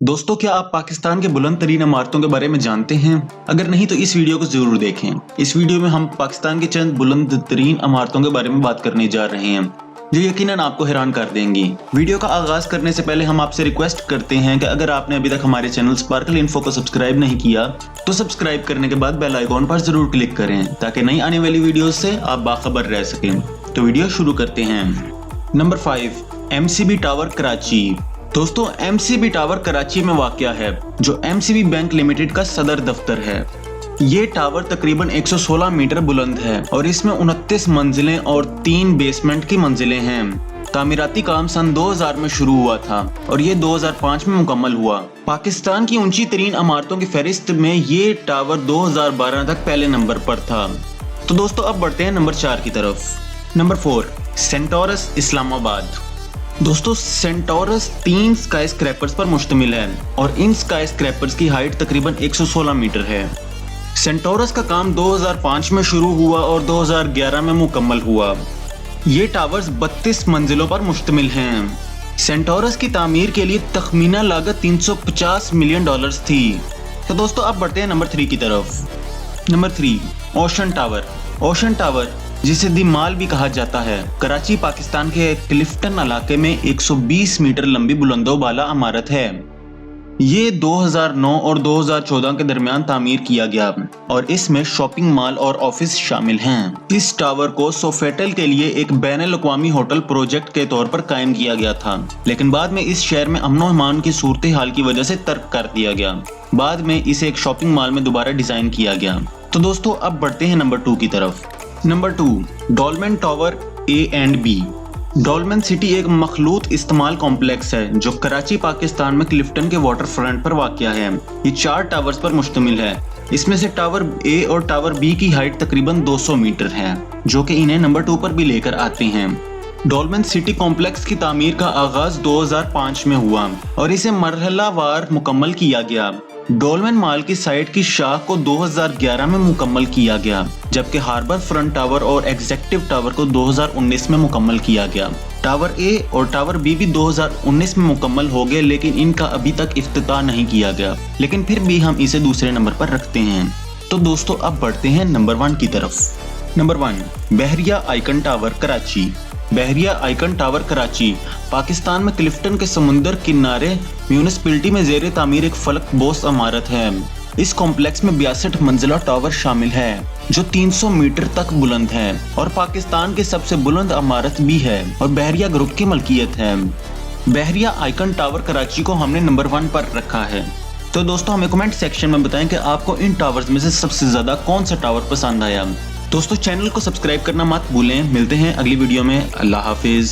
दोस्तों, क्या आप पाकिस्तान के बुलंद तरीन इमारतों के बारे में जानते हैं? अगर नहीं तो इस वीडियो को जरूर देखें। इस वीडियो में हम पाकिस्तान की चंद बुलंद तरीन इमारतों के बारे में बात करने जा रहे हैं जो यकीनन आपको हैरान कर देंगी। वीडियो का आगाज करने से पहले हम आपसे रिक्वेस्ट करते हैं कि अगर आपने अभी तक हमारे चैनल स्पार्कल इन्फो को सब्सक्राइब नहीं किया तो सब्सक्राइब करने के बाद बेल आइकॉन पर जरूर क्लिक करें ताकि नई आने वाली वीडियो से आप बाखबर रह सकें। तो वीडियो शुरू करते हैं। Number 5, MCB tower Karachi. दोस्तों, MCB टावर कराची में वाक़या है जो MCB बैंक लिमिटेड का सदर दफ्तर है। ये टावर तकरीबन 116 मीटर बुलंद है और इसमें 29 मंजिलें और 3 बेसमेंट की मंजिलें हैं। तामीराती काम सन 2000 में शुरू हुआ था और ये 2005 में मुकम्मल हुआ। पाकिस्तान की ऊंची तरीन इमारतों की फहरिस्त में ये टावर 2012 तक पहले नंबर पर था। तो दोस्तों, अब बढ़ते हैं नंबर 4 की तरफ। Number 4, Centaurus Islamabad. दोस्तों, सेंटोरस 3 स्काई स्क्रैपर्स पर मुश्तमिल है और इन स्काई स्क्रैपर्स की हाइट तकरीबन 116 मीटर है। सेंटोरस का काम 2005 में शुरू हुआ और 2011 में मुकम्मल हुआ। ये टावर्स 32 मंजिलों पर मुश्तमिल हैं। सेंटोरस की तामीर के लिए तखमीना लागत $350 मिलियन थी। तो दोस्तों, अब बढ़ते हैं नंबर 3 की तरफ। Number 3, ocean tower. Ocean tower, जिसे दी माल भी कहा जाता है, कराची पाकिस्तान के क्लिफ्टन इलाके में 120 मीटर लंबी बुलंदोबाला इमारत है। ये 2009 और 2014 के दरमियान तामीर किया गया और इसमें शॉपिंग मॉल और ऑफिस शामिल हैं। इस टावर को सोफेटल के लिए एक बैनुल-अक़वामी होटल प्रोजेक्ट के तौर पर कायम किया गया था, लेकिन बाद में इस शहर में अमन व अमान की सूरत हाल की वजह से तर्क कर दिया गया। बाद में इसे एक शॉपिंग मॉल में दोबारा डिजाइन किया गया। तो दोस्तों, अब बढ़ते हैं नंबर 2 की तरफ। Number 2, Dolmen tower A&B। Dolmen city एक मखलूत इस्तेमाल कॉम्प्लेक्स है जो कराची पाकिस्तान में क्लिफ्टन के वाटर फ्रंट पर वाक़या है। ये 4 टावर्स पर मुश्तमिल है। इसमें से टावर A और टावर B की हाइट तकरीबन 200 मीटर है जो कि इन्हें नंबर 2 पर भी लेकर आते हैं। डॉलमेन सिटी कॉम्प्लेक्स की तामीर का आगाज 2005 में हुआ और इसे मरहलावार मुकम्मल किया गया। डॉलमेन मॉल की साइट की शाख को 2011 में मुकम्मल किया गया, जबकि हार्बर फ्रंट टावर और एग्जेक्टिव टावर को 2019 में मुकम्मल किया गया। टावर A और टावर B भी 2019 में मुकम्मल हो गए, लेकिन इनका अभी तक इफ्तिताह नहीं किया गया, लेकिन फिर भी हम इसे दूसरे नंबर पर रखते हैं। तो दोस्तों, अब बढ़ते हैं नंबर 1 की तरफ। नंबर 1, बहरिया आइकन टावर कराची। बहरिया आइकन टावर कराची पाकिस्तान में क्लिफ्टन के समुंदर किनारे म्यूनिसिपैलिटी में जेर तामीर एक फलक बोस इमारत है। इस कॉम्प्लेक्स में 62 मंजिला टावर शामिल है जो 300 मीटर तक बुलंद है और पाकिस्तान की सबसे बुलंद इमारत भी है और बहरिया ग्रुप की मलकियत है। बहरिया आइकन टावर कराची को हमने नंबर 1 पर रखा है। तो दोस्तों, हमें कमेंट सेक्शन में बताएं कि आपको इन टावर्स में से सबसे ज्यादा कौन सा टावर पसंद आया। दोस्तों, चैनल को सब्सक्राइब करना मत भूलें। मिलते हैं अगली वीडियो में। अल्लाह हाफिज।